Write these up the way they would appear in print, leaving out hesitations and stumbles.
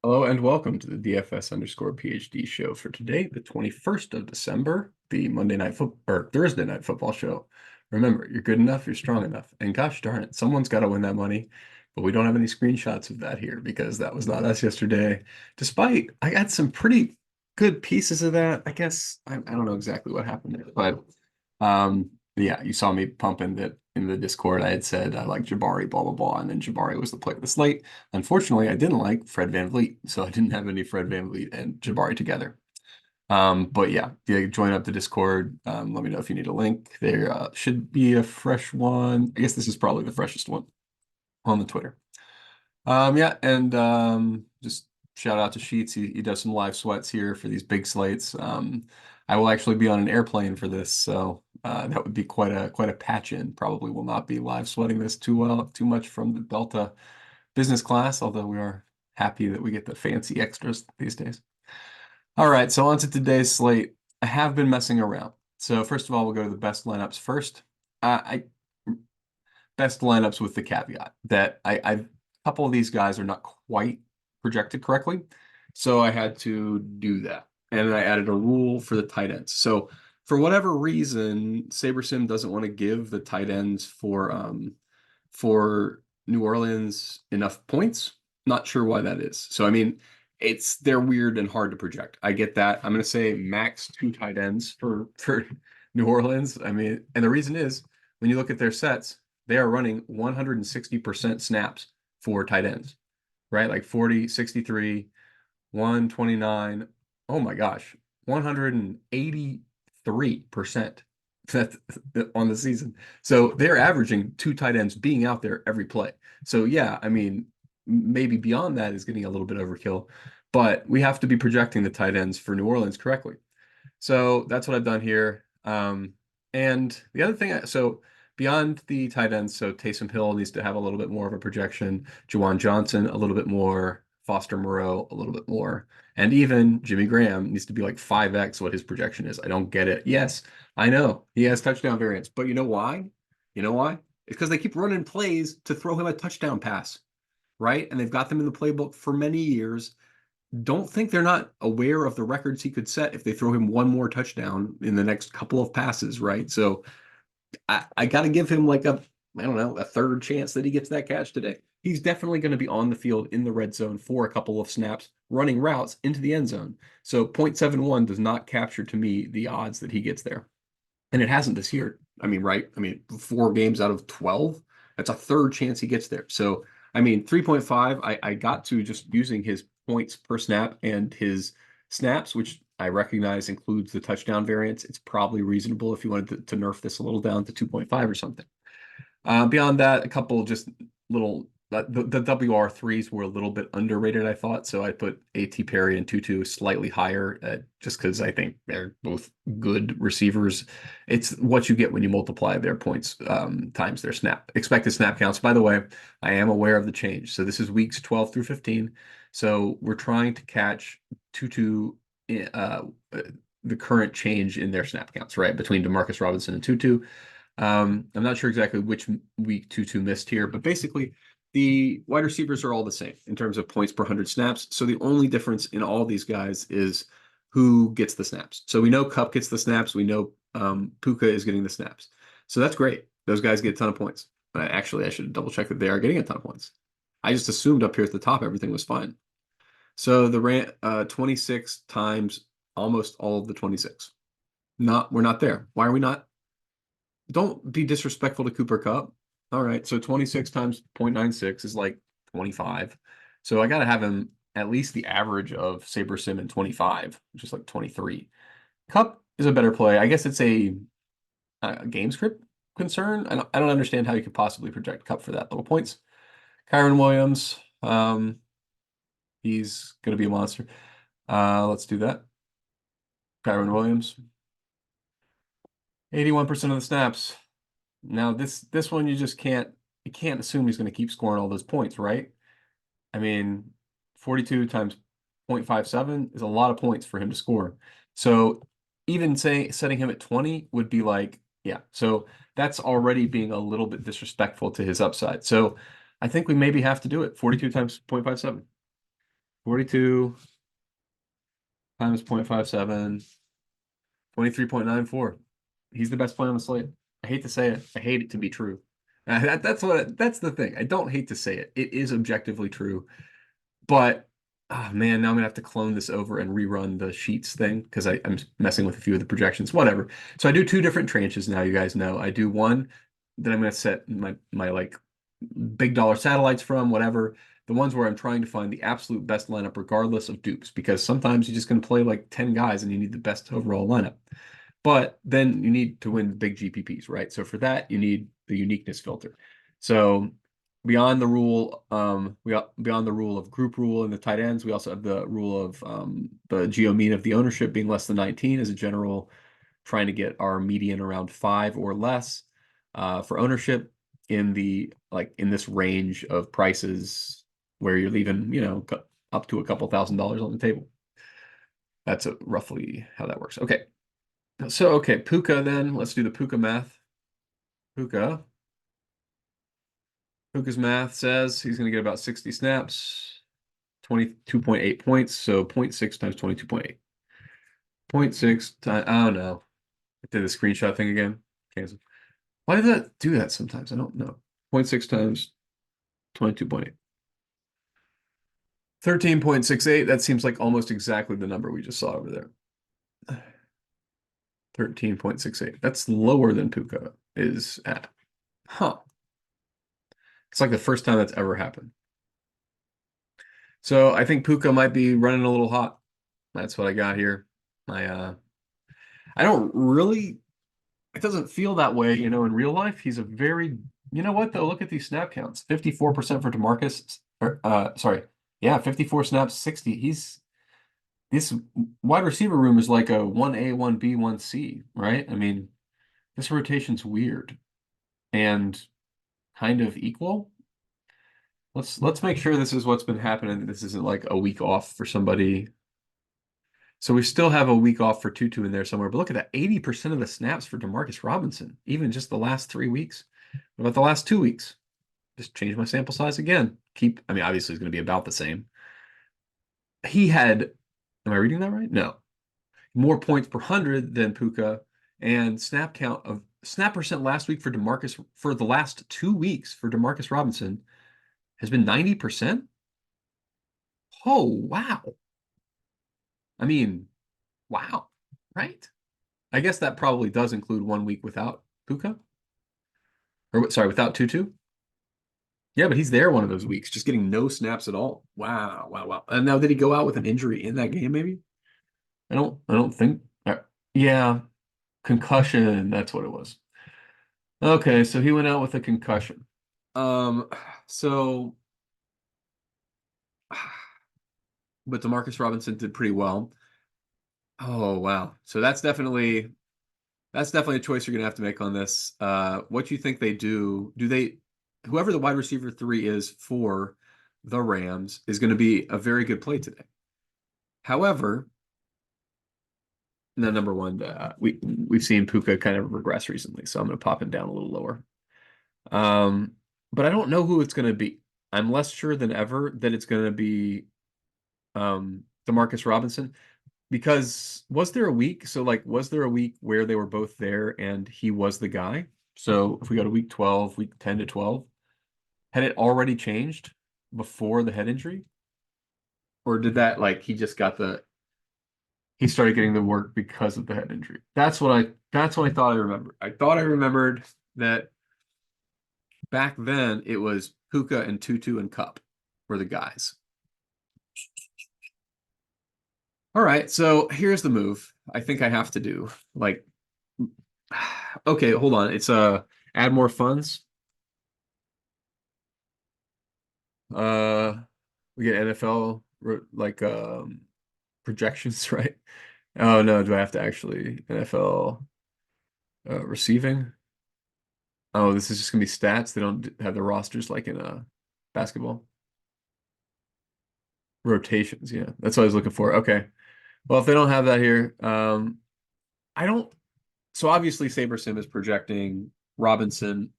Hello and welcome to the DFS_PhD show for today, the 21st of December, the Monday night football or Thursday night football show. Remember, you're good enough, you're strong enough. And gosh darn it, someone's got to win that money. But we don't have any screenshots of that here because that was not us yesterday. Despite I got some pretty good pieces of that. I guess I don't know exactly what happened there, but yeah, you saw me pumping that in the Discord. I had said I like Jabari, blah blah blah, and then Jabari was the play of the slate. Unfortunately, I didn't like Fred VanVleet, so I didn't have any Fred VanVleet and Jabari together. But yeah, join up the Discord. Let me know if you need a link. There should be a fresh one. I guess this is probably the freshest one on the Twitter. Yeah, and just shout out to Sheets. He does some live sweats here for these big slates. I will actually be on an airplane for this, so that would be quite a patch in. Probably will not be live sweating this too much from the Delta business class, although we are happy that we get the fancy extras these days. All right, so on to today's slate. I have been messing around. So first of all, we'll go to the best lineups first. I best lineups with the caveat that a couple of these guys are not quite projected correctly. So I had to do that. And I added a rule for the tight ends. So for whatever reason, SaberSim doesn't want to give the tight ends for New Orleans enough points. Not sure why that is. So I mean, they're weird and hard to project. I get that. I'm gonna say max 2 tight ends for New Orleans. I mean, and the reason is when you look at their sets, they are running 160% snaps for tight ends, right? Like 40, 63, 129. Oh my gosh, 183% on the season. So they're averaging 2 tight ends being out there every play. So yeah, I mean, maybe beyond that is getting a little bit overkill, but we have to be projecting the tight ends for New Orleans correctly. So that's what I've done here. And the other thing, so beyond the tight ends, so Taysom Hill needs to have a little bit more of a projection. Juwan Johnson, a little bit more. Foster Moreau, a little bit more. And even Jimmy Graham needs to be like 5x what his projection is. I don't get it. Yes, I know he has touchdown variance, but you know why? You know why? It's because they keep running plays to throw him a touchdown pass, right? And they've got them in the playbook for many years. Don't think they're not aware of the records he could set if they throw him one more touchdown in the next couple of passes, right? So I got to give him like I don't know, a third chance that he gets that catch today. He's definitely going to be on the field in the red zone for a couple of snaps, running routes into the end zone. So 0.71 does not capture to me the odds that he gets there. And it hasn't this year. I mean, right? I mean, 4 games out of 12, that's a third chance he gets there. So, I mean, 3.5, I got to just using his points per snap and his snaps, which I recognize includes the touchdown variance. It's probably reasonable if you wanted to nerf this a little down to 2.5 or something. Beyond that, a couple just little the WR3s were a little bit underrated, I thought. So I put A.T. Perry and Tutu slightly higher just because I think they're both good receivers. It's what you get when you multiply their points times their expected snap counts. By the way, I am aware of the change. So this is weeks 12 through 15. So we're trying to catch Tutu the current change in their snap counts, right? Between Demarcus Robinson and Tutu. I'm not sure exactly which week Tutu missed here, but basically the wide receivers are all the same in terms of points per 100 snaps. So the only difference in all these guys is who gets the snaps. So we know Kupp gets the snaps. We know Puka is getting the snaps. So that's great. Those guys get a ton of points. Actually, I should double check that they are getting a ton of points. I just assumed up here at the top everything was fine. So the 26 times almost all of the 26. We're not there. Why are we not? Don't be disrespectful to Cooper Kupp. All right, so 26 times 0.96 is like 25. So I got to have him at least the average of SaberSim in 25, which is like 23. Kupp is a better play. I guess it's a game script concern. I don't understand how you could possibly project Kupp for that little points. Kyron Williams, he's going to be a monster. Let's do that. Kyron Williams, 81% of the snaps. Now this one you can't assume he's going to keep scoring all those points, right? I mean, 42 times 0.57 is a lot of points for him to score. So even setting him at 20 would be like, yeah. So that's already being a little bit disrespectful to his upside. So I think we maybe have to do it. 42 times 0.57. 42 times 0.57, 23.94. He's the best player on the slate. I hate to say it. I hate it to be true. That's the thing. I don't hate to say it. It is objectively true. But oh man, now I'm gonna have to clone this over and rerun the sheets thing because I'm messing with a few of the projections. Whatever. So I do two different tranches now, you guys know. I do one that I'm gonna set my like big dollar satellites from, whatever. The ones where I'm trying to find the absolute best lineup regardless of dupes, because sometimes you're just gonna play like 10 guys and you need the best overall lineup. But then you need to win big GPPs, right? So for that, you need the uniqueness filter. So beyond the rule, beyond the rule of group rule in the tight ends, we also have the rule of the GeoMean of the ownership being less than 19 as a general, trying to get our median around 5 or less for ownership in the in this range of prices where you're leaving, up to a couple $1,000s on the table. That's roughly how that works. Okay. So, okay, Puka then. Let's do the Puka math. Puka. Puka's math says he's going to get about 60 snaps, 22.8 points. So 0.6 times 22.8. 0.6 times, I don't know. I did the screenshot thing again. Cancel. Why did that do that sometimes? I don't know. 0.6 times 22.8. 13.68. That seems like almost exactly the number we just saw over there. 13.68. That's lower than Puka is at. Huh. It's like the first time that's ever happened. So I think Puka might be running a little hot. That's what I got here. I don't really, it doesn't feel that way, in real life. He's a very, you know what though? Look at these snap counts. 54% for DeMarcus, sorry. Yeah, 54 snaps, 60. This wide receiver room is like a 1A, 1B, 1C, right? I mean, this rotation's weird and kind of equal. Let's make sure this is what's been happening. This isn't like a week off for somebody. So we still have a week off for Tutu in there somewhere. But look at that, 80% of the snaps for Demarcus Robinson, even just the last 3 weeks. What about the last 2 weeks? Just change my sample size again. I mean, obviously it's going to be about the same. He had, am I reading that right? No. More points per 100 than Puka, and snap percent last week for Demarcus for the last 2 weeks for Demarcus Robinson has been 90%. Oh, wow. I mean, wow, right? I guess that probably does include 1 week without Puka. Or sorry, without Tutu. Yeah, but he's there one of those weeks, just getting no snaps at all. Wow, wow, wow. And now did he go out with an injury in that game, maybe? I don't think. Yeah, concussion, that's what it was. Okay, so he went out with a concussion. So but Demarcus Robinson did pretty well. Oh, wow. So that's definitely a choice you're gonna have to make on this. What do you think they do? Whoever the wide receiver 3 is for the Rams is going to be a very good play today. However, number one, we've seen Puka kind of regress recently, so I'm going to pop him down a little lower. But I don't know who it's going to be. I'm less sure than ever that it's going to be Demarcus Robinson. Because was there a week? So was there a week where they were both there and he was the guy? So if we go to week 12, week 10 to 12, had it already changed before the head injury? Or did that he started getting the work because of the head injury? That's what I thought I remembered. I thought I remembered that back then it was Puka and Tutu and Cup were the guys. All right, so here's the move I think I have to do. Okay, hold on. It's add more funds. We get NFL projections, right? Oh no, do I have to actually NFL receiving? Oh, this is just gonna be stats. They don't have the rosters like in basketball. Rotations, yeah. That's what I was looking for. Okay. Well, if they don't have that here, I don't. So obviously SaberSim is projecting Robinson.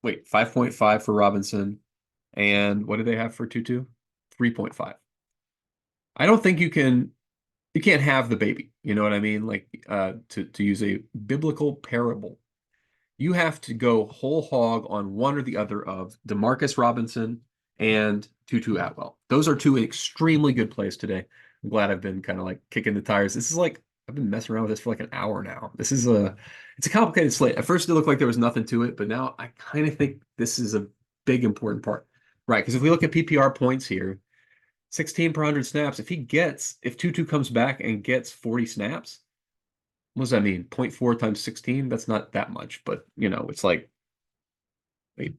Wait, 5.5 for Robinson. And what do they have for Tutu? 3.5. I don't think you can't have the baby. You know what I mean? Like to use a biblical parable. You have to go whole hog on one or the other of Demarcus Robinson and Tutu Atwell. Those are two extremely good plays today. I'm glad I've been kind of like kicking the tires. This is like I've been messing around with this for like an hour now. It's a complicated slate. At first it looked like there was nothing to it, but now I kind of think this is a big important part. Right, because if we look at PPR points here, 16 per 100 snaps, if Tutu comes back and gets 40 snaps, what does that mean? 0.4 times 16? That's not that much, but it's like, wait,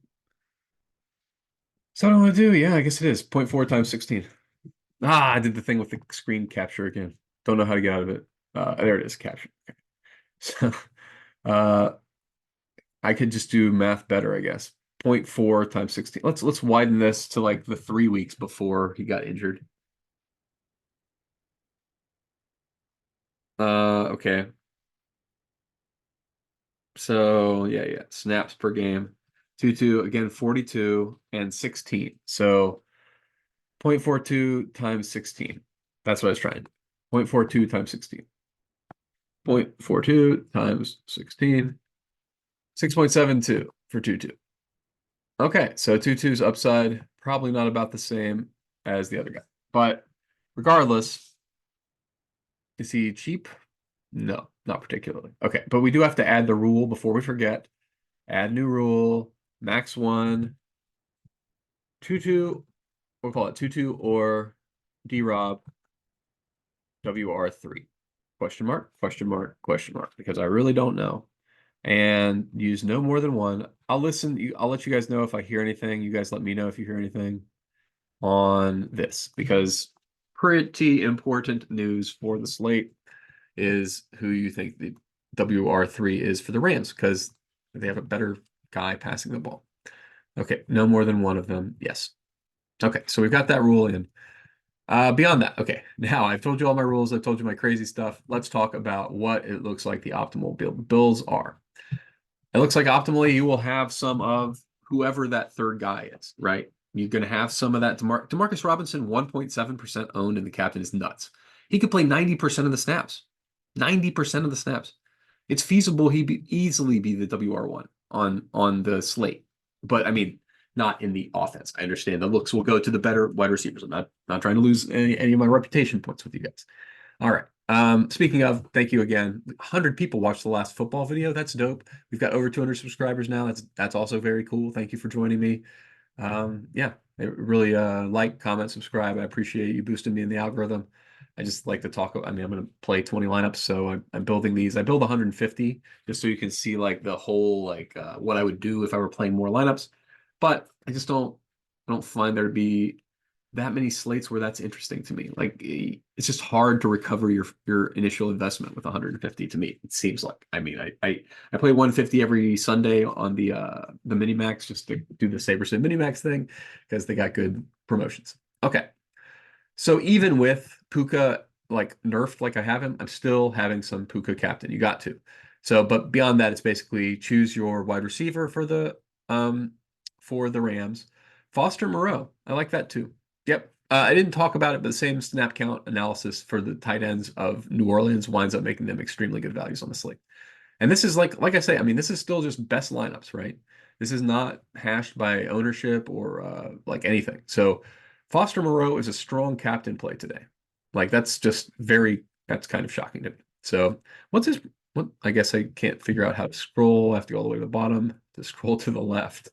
so what do I want to do? Yeah, I guess it is 0.4 times 16. Ah, I did the thing with the screen capture again. Don't know how to get out of it. There it is, capture. Okay. So, uh, I could just do math better, I guess. 0.4 times 16. Let's widen this to like the 3 weeks before he got injured. Okay. So yeah. Snaps per game. 2 again, 42 and 16. So 0.42 times 16. That's what I was trying. 0.42 times 16. 0.42 times 16. 6.72 for Tutu. Okay, so Tutu's upside probably not about the same as the other guy. But regardless, is he cheap? No, not particularly. Okay, but we do have to add the rule before we forget. Add new rule, max one, Tutu, we'll call it Tutu or DRob WR3. Question mark, question mark, question mark, because I really don't know. And use no more than one. I'll listen. I'll let you guys know if I hear anything. You guys let me know if you hear anything on this, because pretty important news for the slate is who you think the WR3 is for the Rams, because they have a better guy passing the ball. Okay, no more than one of them. Yes. Okay, so we've got that rule in. Beyond that, okay, now I've told you all my rules. I've told you my crazy stuff. Let's talk about what it looks like the optimal bills are. It looks like optimally you will have some of whoever that third guy is, right? You're going to have some of that. Demarcus Robinson, 1.7% owned, and the captain is nuts. He could play 90% of the snaps. 90% of the snaps. It's feasible easily be the WR1 on the slate. But I mean, not in the offense. I understand the looks will go to the better wide receivers. I'm not trying to lose any of my reputation points with you guys. All right. Speaking of, thank you again. 100 people watched the last football video. That's dope. We've got over 200 subscribers now. That's also very cool. Thank you for joining me. Yeah, I really like, comment, subscribe. I appreciate you boosting me in the algorithm. I just like to talk. I mean, I'm going to play 20 lineups, so I'm building these. I build 150 just so you can see like the whole what I would do if I were playing more lineups. But I don't find there to be that many slates where that's interesting to me. Like it's just hard to recover your initial investment with 150 to me. It seems like. I mean, I play 150 every Sunday on the mini max just to do the SaberSim mini max thing because they got good promotions. Okay. So even with Puka like nerfed like I have him, I'm still having some Puka captain. You got to. So, but beyond that, it's basically choose your wide receiver for the Rams. Foster Moreau. I like that too. Yep. I didn't talk about it, but the same snap count analysis for the tight ends of New Orleans winds up making them extremely good values on the slate. And this is like I say, I mean, this is still just best lineups, right? This is not hashed by ownership or like anything. So Foster Moreau is a strong captain play today. Like that's kind of shocking to me. So what's his what I guess I can't figure out how to scroll. I have to go all the way to the bottom to scroll to the left.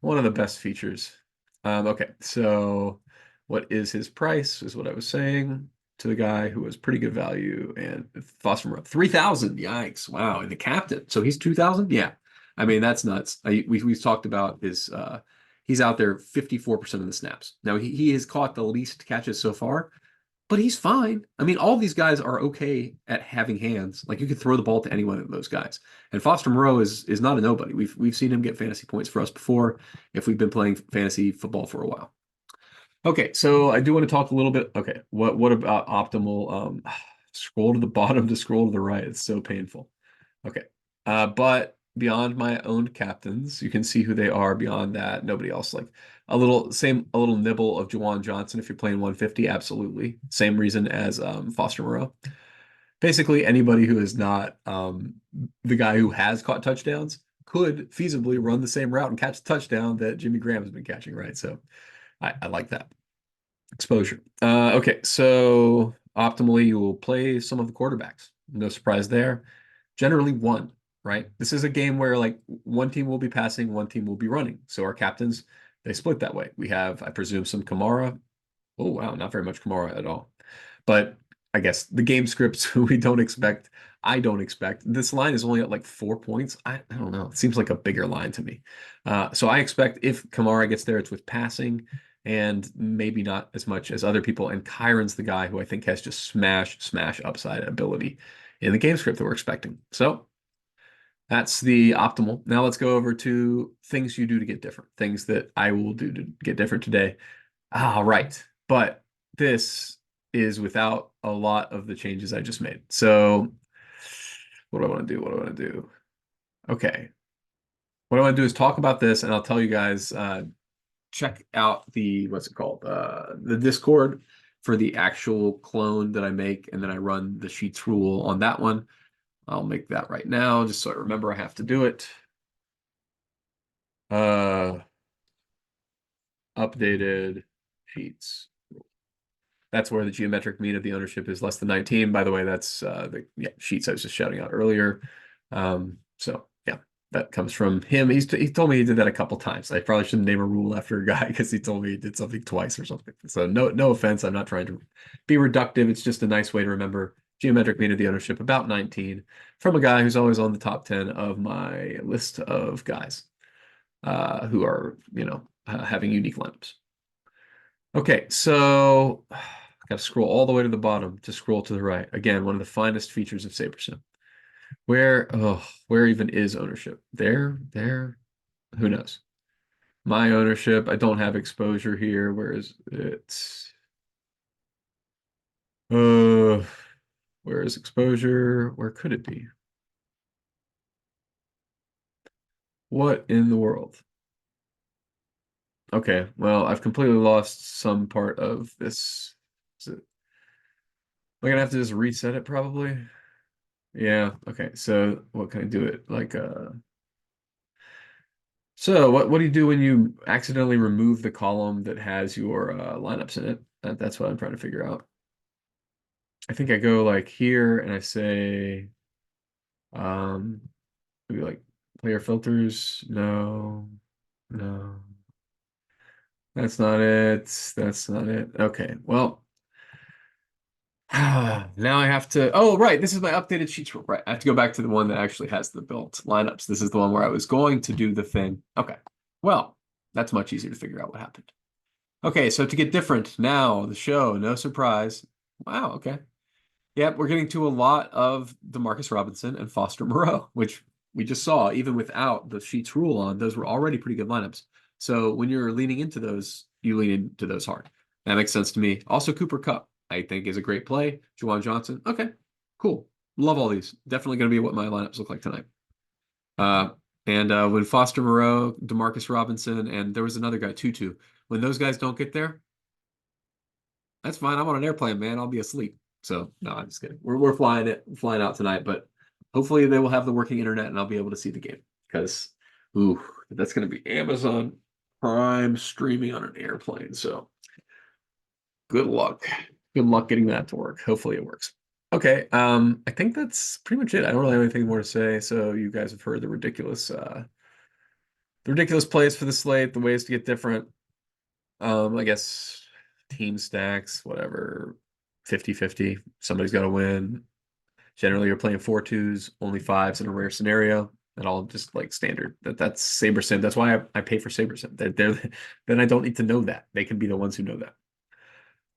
One of the best features. Okay, so what is his price is what I was saying to the guy who was pretty good value and Foster Moreau. 3,000. Yikes. Wow. And the captain. So he's 2,000? Yeah. I mean, that's nuts. We've talked about his he's out there 54% of the snaps. Now he has caught the least catches so far, but he's fine. I mean, all these guys are okay at having hands. Like you could throw the ball to any one of those guys. And Foster Moreau is not a nobody. We've seen him get fantasy points for us before if we've been playing fantasy football for a while. Okay, so I do want to talk a little bit. Okay, what about optimal? Scroll to the bottom to scroll to the right. It's so painful. Okay, but beyond my own captains. You can see who they are beyond that. Nobody else. Like a little nibble of Juwan Johnson if you're playing 150, absolutely. Same reason as Foster Moreau. Basically, anybody who is not the guy who has caught touchdowns could feasibly run the same route and catch the touchdown that Jimmy Graham has been catching, right? So I like that exposure. Okay, so optimally, you will play some of the quarterbacks. No surprise there. Generally one, right? This is a game where like one team will be passing, one team will be running. So our captains, they split that way. We have, I presume, some Kamara. Oh, wow, not very much Kamara at all. But I guess the game scripts we don't expect. I don't expect. This line is only at like 4 points. I don't know. It seems like a bigger line to me. So I expect if Kamara gets there, it's with passing and maybe not as much as other people. And Kyron's the guy who I think has just smash upside ability in the game script that we're expecting. So that's the optimal. Now let's go over to things you do to get different, things that I will do to get different today. Ah, right. But this is without a lot of the changes I just made. So what do I want to do? What do I want to do? Okay. What I want to do is talk about this, and I'll tell you guys, check out the, what's it called? The Discord for the actual clone that I make, and then I run the Sheets rule on that one. I'll make that right now, just so I remember I have to do it. Updated Sheets. That's where the geometric mean of the ownership is less than 19. By the way, that's the Sheets I was just shouting out earlier. So yeah, that comes from him. He told me he did that a couple times. I probably shouldn't name a rule after a guy because he told me he did something twice or something. So no offense. I'm not trying to be reductive. It's just a nice way to remember geometric mean of the ownership, about 19, from a guy who's always on the top 10 of my list of guys who are, having unique lineups. Okay, so I got to scroll all the way to the bottom to scroll to the right. Again, one of the finest features of SaberSim. Where even is ownership? There, who knows? My ownership, I don't have exposure here. Where is it? Where is exposure? Where could it be? What in the world? Okay, well, I've completely lost some part of this. Am I gonna have to just reset it probably? Yeah, okay. So what can I do it? Like so what do you do when you accidentally remove the column that has your lineups in it? That's what I'm trying to figure out. I think I go like here and I say um maybe like player filters. No, no. That's not it. That's not it. Okay. Well, now I have to. Oh, right. This is my updated sheets rule. Right. I have to go back to the one that actually has the built lineups. This is the one where I was going to do the thing. Okay. Well, that's much easier to figure out what happened. Okay. So to get different now, the show, no surprise. Wow. Okay. Yep. We're getting to a lot of Demarcus Robinson and Foster Moreau, which we just saw, even without the sheets rule on, those were already pretty good lineups. So when you're leaning into those, you lean into those hard. That makes sense to me. Also, Cooper Kupp, I think, is a great play. Juwan Johnson. Okay, cool. Love all these. Definitely going to be what my lineups look like tonight. Uh, and when Foster Moreau, Demarcus Robinson, and there was another guy, Tutu, when those guys don't get there, that's fine. I'm on an airplane, man. I'll be asleep. So no, I'm just kidding. We're flying out tonight, but hopefully they will have the working internet and I'll be able to see the game because ooh, that's going to be Amazon Prime streaming on an airplane. So good luck. Good luck getting that to work. Hopefully it works. Okay, I think that's pretty much it. I don't really have anything more to say. So you guys have heard the ridiculous plays for the slate, the ways to get different. I guess team stacks, whatever, 50-50. Somebody's got to win. Generally, you're playing 4-2s, only 5s in a rare scenario. And all just like standard. That's SaberSim. That's why I pay for SaberSim. Then I don't need to know that. They can be the ones who know that.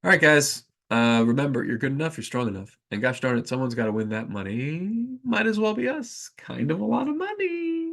All right, guys. Remember, you're good enough, you're strong enough. And gosh darn it, someone's got to win that money. Might as well be us. Kind of a lot of money.